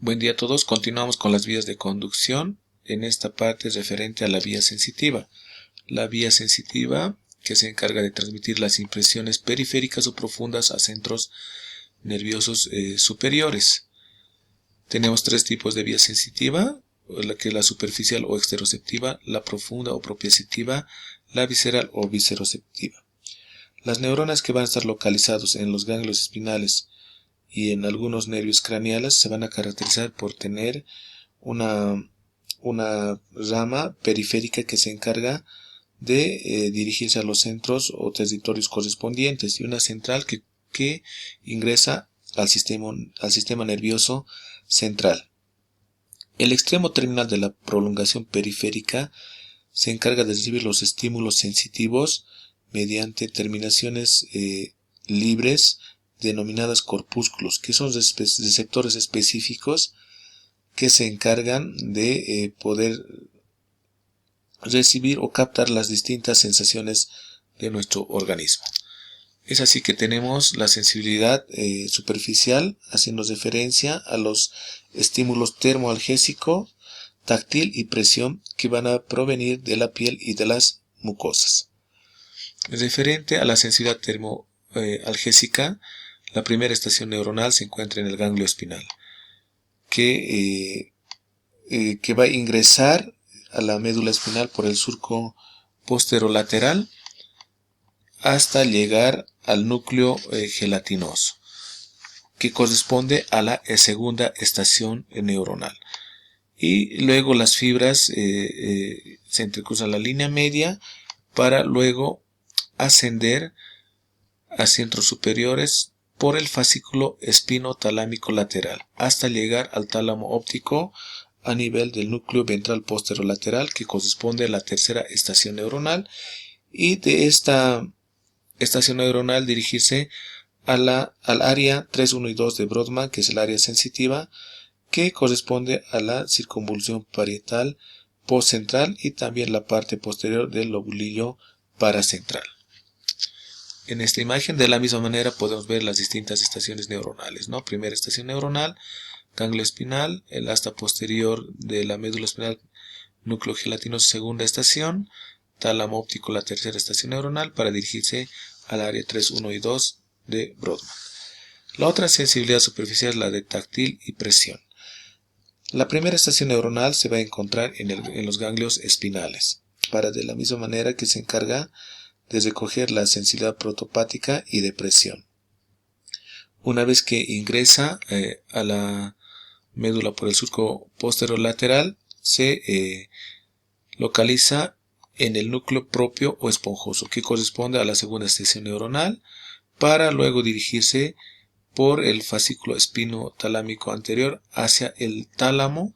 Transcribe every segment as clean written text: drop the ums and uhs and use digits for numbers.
Buen día a todos, continuamos con las vías de conducción. En esta parte es referente a la vía sensitiva. La vía sensitiva que se encarga de transmitir las impresiones periféricas o profundas a centros nerviosos superiores. Tenemos tres tipos de vía sensitiva, la que es la superficial o exteroceptiva, la profunda o propioceptiva, la visceral o visceroceptiva. Las neuronas que van a estar localizados en los ganglios espinales y en algunos nervios craneales se van a caracterizar por tener una rama periférica que se encarga de dirigirse a los centros o territorios correspondientes y una central que ingresa al sistema nervioso central. El extremo terminal de la prolongación periférica se encarga de recibir los estímulos sensitivos mediante terminaciones libres denominadas corpúsculos, que son receptores específicos que se encargan de poder recibir o captar las distintas sensaciones de nuestro organismo. Es así que tenemos la sensibilidad superficial, haciendo referencia a los estímulos termoalgésico, táctil y presión que van a provenir de la piel y de las mucosas. Referente a la sensibilidad termoalgésica, la primera estación neuronal se encuentra en el ganglio espinal, que va a ingresar a la médula espinal por el surco posterolateral hasta llegar al núcleo gelatinoso, que corresponde a la segunda estación neuronal. Y luego las fibras se entrecruzan la línea media para luego ascender a centros superiores por el fascículo espinotalámico lateral hasta llegar al tálamo óptico a nivel del núcleo ventral posterolateral, que corresponde a la tercera estación neuronal, y de esta estación neuronal dirigirse al área 3, 1 y 2 de Brodmann, que es el área sensitiva, que corresponde a la circunvolución parietal postcentral y también la parte posterior del lobulillo paracentral. En esta imagen, de la misma manera, podemos ver las distintas estaciones neuronales, ¿no? Primera estación neuronal, ganglio espinal, el asta posterior de la médula espinal, núcleo gelatinoso, segunda estación, tálamo óptico, la tercera estación neuronal, para dirigirse al área 3, 1 y 2 de Brodmann. La otra sensibilidad superficial es la de táctil y presión. La primera estación neuronal se va a encontrar en los ganglios espinales, para de la misma manera que se encarga de recoger la sensibilidad protopática y de presión. Una vez que ingresa a la médula por el surco posterolateral, se localiza en el núcleo propio o esponjoso, que corresponde a la segunda estación neuronal, para luego dirigirse por el fascículo espinotalámico anterior hacia el tálamo.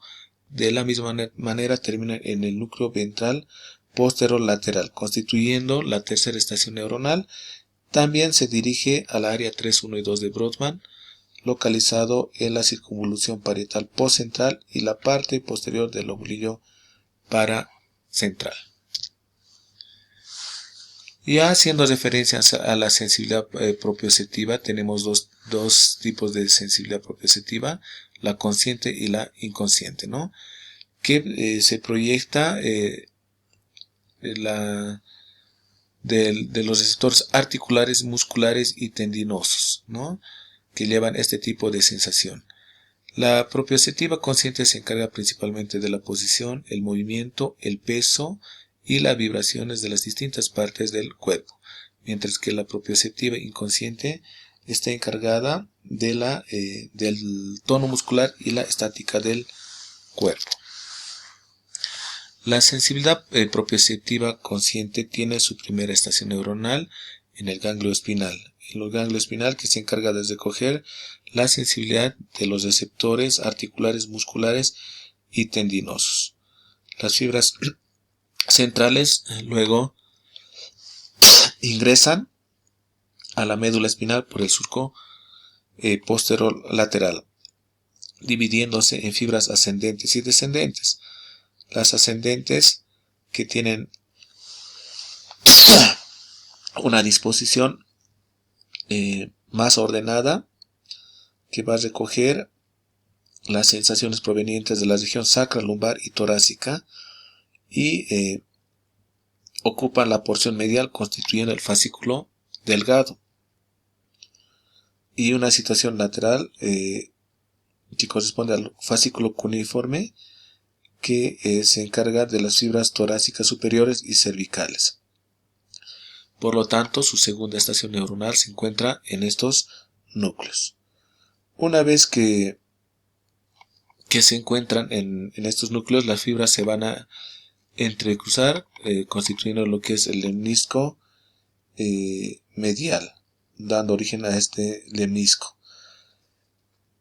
De la misma manera termina en el núcleo ventral posterolateral, constituyendo la tercera estación neuronal. También se dirige al área 3, 1 y 2 de Brodmann, localizado en la circunvolución parietal postcentral y la parte posterior del lobulillo paracentral. Ya haciendo referencia a la sensibilidad propioceptiva, tenemos dos tipos de sensibilidad propioceptiva, la consciente y la inconsciente, ¿no? Que se proyecta de los receptores articulares, musculares y tendinosos, ¿no? Que llevan este tipo de sensación. La propioceptiva consciente se encarga principalmente de la posición, el movimiento, el peso y las vibraciones de las distintas partes del cuerpo, mientras que la propioceptiva inconsciente está encargada de del tono muscular y la estática del cuerpo. La sensibilidad propioceptiva consciente tiene su primera estación neuronal en el ganglio espinal. En el ganglio espinal, que se encarga de recoger la sensibilidad de los receptores articulares, musculares y tendinosos. Las fibras centrales luego ingresan a la médula espinal por el surco posterolateral, dividiéndose en fibras ascendentes y descendentes. Las ascendentes, que tienen una disposición más ordenada, que va a recoger las sensaciones provenientes de la región sacra, lumbar y torácica y ocupan la porción medial constituyendo el fascículo delgado, y una situación lateral que corresponde al fascículo cuneiforme, que se encarga de las fibras torácicas superiores y cervicales. Por lo tanto, su segunda estación neuronal se encuentra en estos núcleos. Una vez que se encuentran en estos núcleos, las fibras se van a entrecruzar, constituyendo lo que es el lemnisco medial, dando origen a este lemnisco,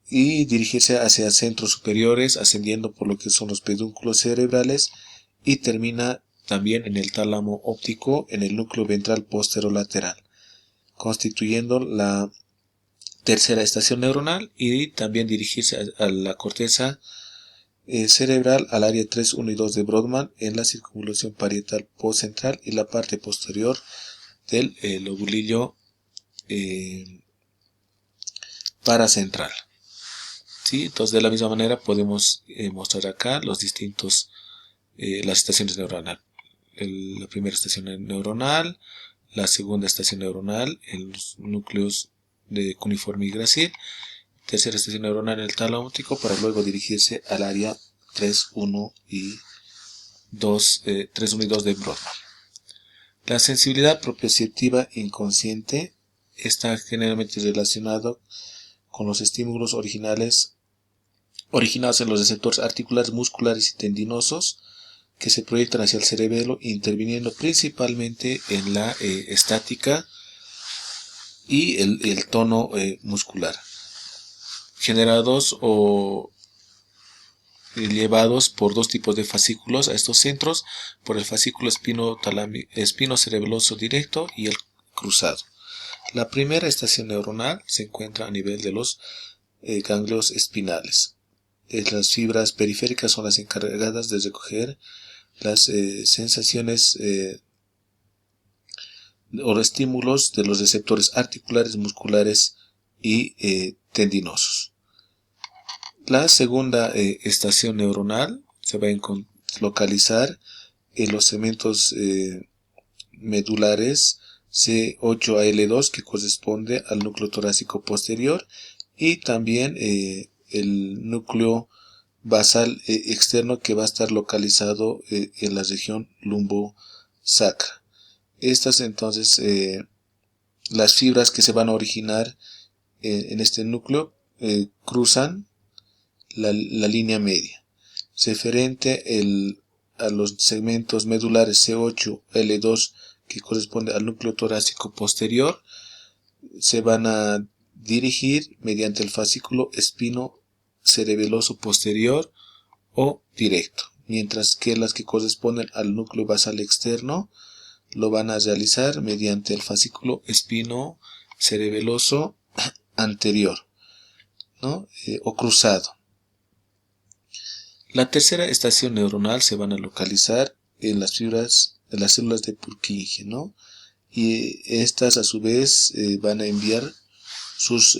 y dirigirse hacia centros superiores, ascendiendo por lo que son los pedúnculos cerebrales, y termina también en el tálamo óptico, en el núcleo ventral posterolateral, constituyendo la tercera estación neuronal, y también dirigirse a la corteza cerebral, al área 3, 1 y 2 de Brodmann, en la circunvolución parietal postcentral y la parte posterior del lobulillo paracentral. ¿Sí? Entonces, de la misma manera podemos mostrar acá los distintos las estaciones neuronales. La primera estación neuronal, la segunda estación neuronal en los núcleos de cuneiforme y gracil, tercera estación neuronal en el tálamo óptico, para luego dirigirse al área 3, 1 y 2 de Brodmann. La sensibilidad propioceptiva inconsciente está generalmente relacionado con los estímulos originados en los receptores articulares, musculares y tendinosos, que se proyectan hacia el cerebelo, interviniendo principalmente en la estática y el tono muscular, generados o llevados por dos tipos de fascículos a estos centros, por el fascículo espinocerebeloso directo y el cruzado. La primera estación neuronal se encuentra a nivel de los ganglios espinales. Las fibras periféricas son las encargadas de recoger las sensaciones o estímulos de los receptores articulares, musculares y tendinosos. La segunda estación neuronal se va a localizar en los segmentos medulares C8AL2, que corresponde al núcleo torácico posterior, y también el núcleo basal externo, que va a estar localizado en la región lumbosacra. Estas entonces, las fibras que se van a originar en este núcleo cruzan la línea media. Referente a los segmentos medulares C8L2, que corresponde al núcleo torácico posterior, se van a dirigir mediante el fascículo espinocerebeloso posterior o directo, mientras que las que corresponden al núcleo basal externo lo van a realizar mediante el fascículo espinocerebeloso anterior, ¿no? O cruzado. La tercera estación neuronal se van a localizar en las fibras de las células de Purkinje, ¿no? Y estas a su vez van a enviar sus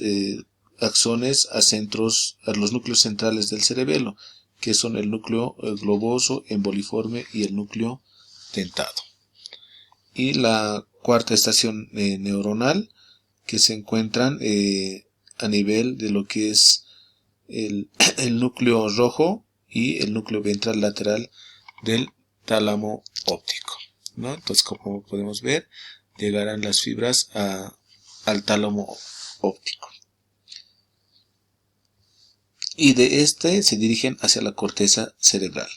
axones a los núcleos centrales del cerebelo, que son el núcleo globoso, emboliforme y el núcleo dentado. Y la cuarta estación neuronal, que se encuentran a nivel de lo que es el núcleo rojo y el núcleo ventral lateral del tálamo óptico, ¿no? Entonces, como podemos ver, llegarán las fibras al tálamo óptico, y de este se dirigen hacia la corteza cerebral.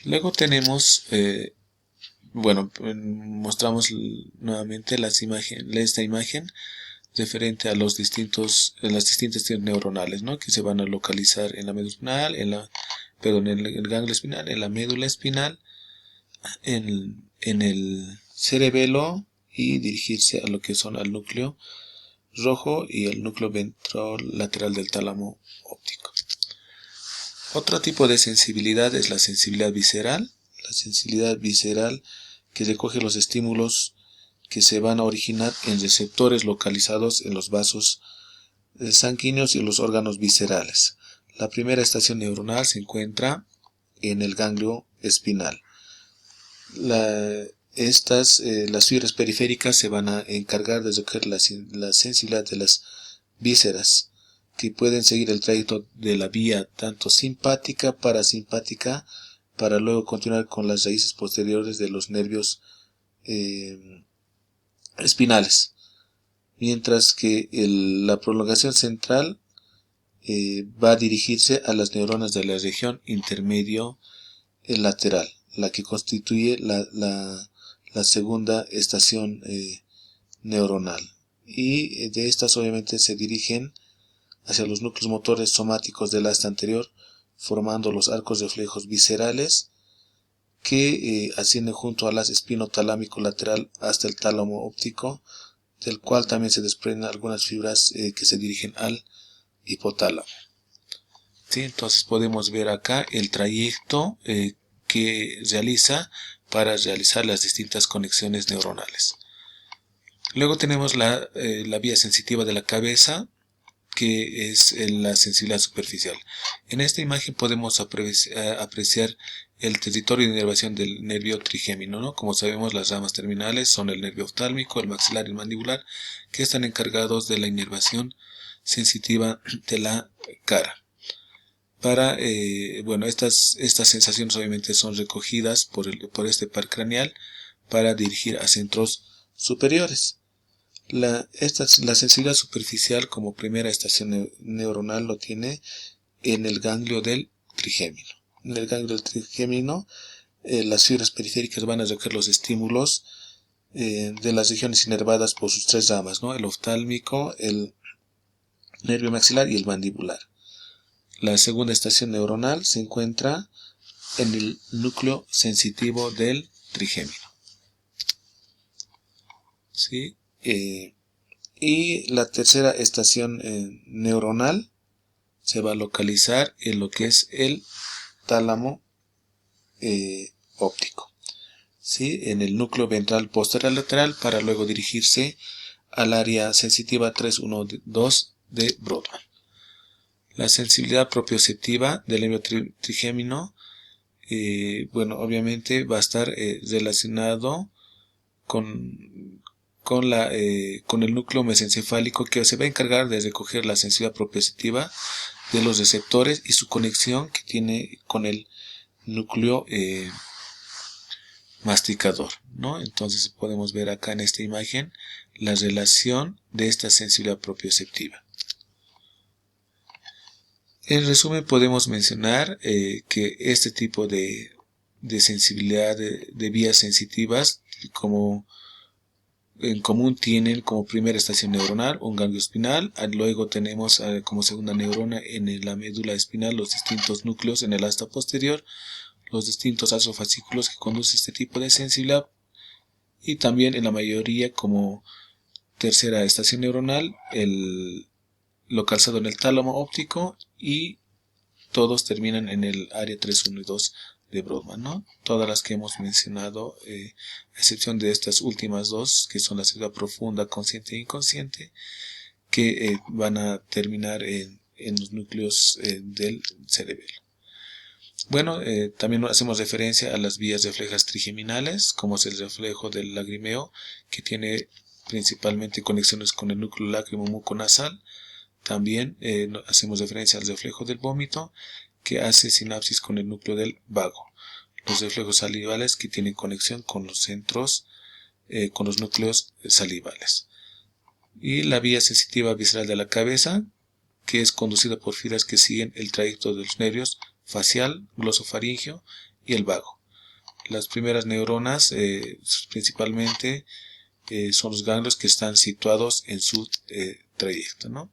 Luego tenemos, mostramos nuevamente esta imagen referente a las distintas estaciones neuronales, ¿no? Que se van a localizar en la médula espinal, en el ganglio espinal, en la médula espinal, en el cerebelo, y dirigirse a lo que son al núcleo rojo y el núcleo ventrolateral del tálamo óptico. Otro tipo de sensibilidad es la sensibilidad visceral. La sensibilidad visceral, que recoge los estímulos que se van a originar en receptores localizados en los vasos sanguíneos y los órganos viscerales. La primera estación neuronal se encuentra en el ganglio espinal. Las fibras periféricas se van a encargar de recoger la sensibilidad de las vísceras, que pueden seguir el trayecto de la vía tanto simpática, parasimpática, para luego continuar con las raíces posteriores de los nervios espinales, mientras que la prolongación central va a dirigirse a las neuronas de la región intermedio lateral, la que constituye la segunda estación neuronal, y de estas obviamente se dirigen hacia los núcleos motores somáticos del asta anterior, formando los arcos reflejos viscerales que ascienden junto a las espinotalámico lateral hasta el tálamo óptico, del cual también se desprenden algunas fibras que se dirigen al hipotálamo. ¿Sí? Entonces podemos ver acá el trayecto que realiza para realizar las distintas conexiones neuronales. Luego tenemos la vía sensitiva de la cabeza, que es la sensibilidad superficial. En esta imagen podemos apreciar el territorio de inervación del nervio trigémino, ¿no? Como sabemos, las ramas terminales son el nervio oftálmico, el maxilar y el mandibular, que están encargados de la inervación sensitiva de la cara. Estas sensaciones obviamente son recogidas por este par craneal para dirigir a centros superiores. La sensibilidad superficial como primera estación neuronal lo tiene en el ganglio del trigémino. En el ganglio del trigémino, las fibras periféricas van a recoger los estímulos de las regiones inervadas por sus tres ramas, ¿no? El oftálmico, el nervio maxilar y el mandibular. La segunda estación neuronal se encuentra en el núcleo sensitivo del trigémino. ¿Sí? Y la tercera estación neuronal se va a localizar en lo que es el tálamo óptico, ¿sí? En el núcleo ventral posterior lateral, para luego dirigirse al área sensitiva 3-1-2 de Brodmann. La sensibilidad propioceptiva del nervio trigémino, obviamente va a estar relacionado con el núcleo mesencefálico, que se va a encargar de recoger la sensibilidad propioceptiva de los receptores y su conexión que tiene con el núcleo masticador, ¿no? Entonces podemos ver acá en esta imagen la relación de esta sensibilidad propioceptiva. En resumen, podemos mencionar que este tipo de sensibilidad de vías sensitivas en común tienen como primera estación neuronal un ganglio espinal. Luego tenemos como segunda neurona en la médula espinal los distintos núcleos en el asta posterior, los distintos asofascículos que conducen este tipo de sensibilidad, y también en la mayoría como tercera estación neuronal localizado en el tálamo óptico, y todos terminan en el área 3-1 y 2 de Brodmann, ¿no? Todas las que hemos mencionado, a excepción de estas últimas dos, que son la sensibilidad profunda, consciente e inconsciente, que van a terminar en los núcleos del cerebelo. Bueno, también hacemos referencia a las vías reflejas trigeminales, como es el reflejo del lagrimeo, que tiene principalmente conexiones con el núcleo lágrimo-muconasal. También hacemos referencia al reflejo del vómito, que hace sinapsis con el núcleo del vago. Los reflejos salivales, que tienen conexión con los centros, con los núcleos salivales. Y la vía sensitiva visceral de la cabeza, que es conducida por fibras que siguen el trayecto de los nervios facial, glosofaringeo y el vago. Las primeras neuronas principalmente son los ganglios que están situados en su trayecto, ¿no?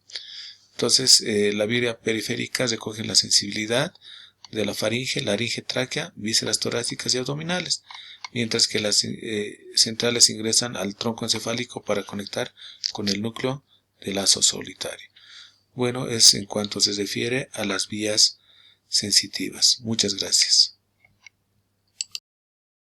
Entonces, la vía periférica recoge la sensibilidad de la faringe, laringe, tráquea, vísceras torácicas y abdominales, mientras que las centrales ingresan al tronco encefálico para conectar con el núcleo del lazo solitario. Bueno, es en cuanto se refiere a las vías sensitivas. Muchas gracias.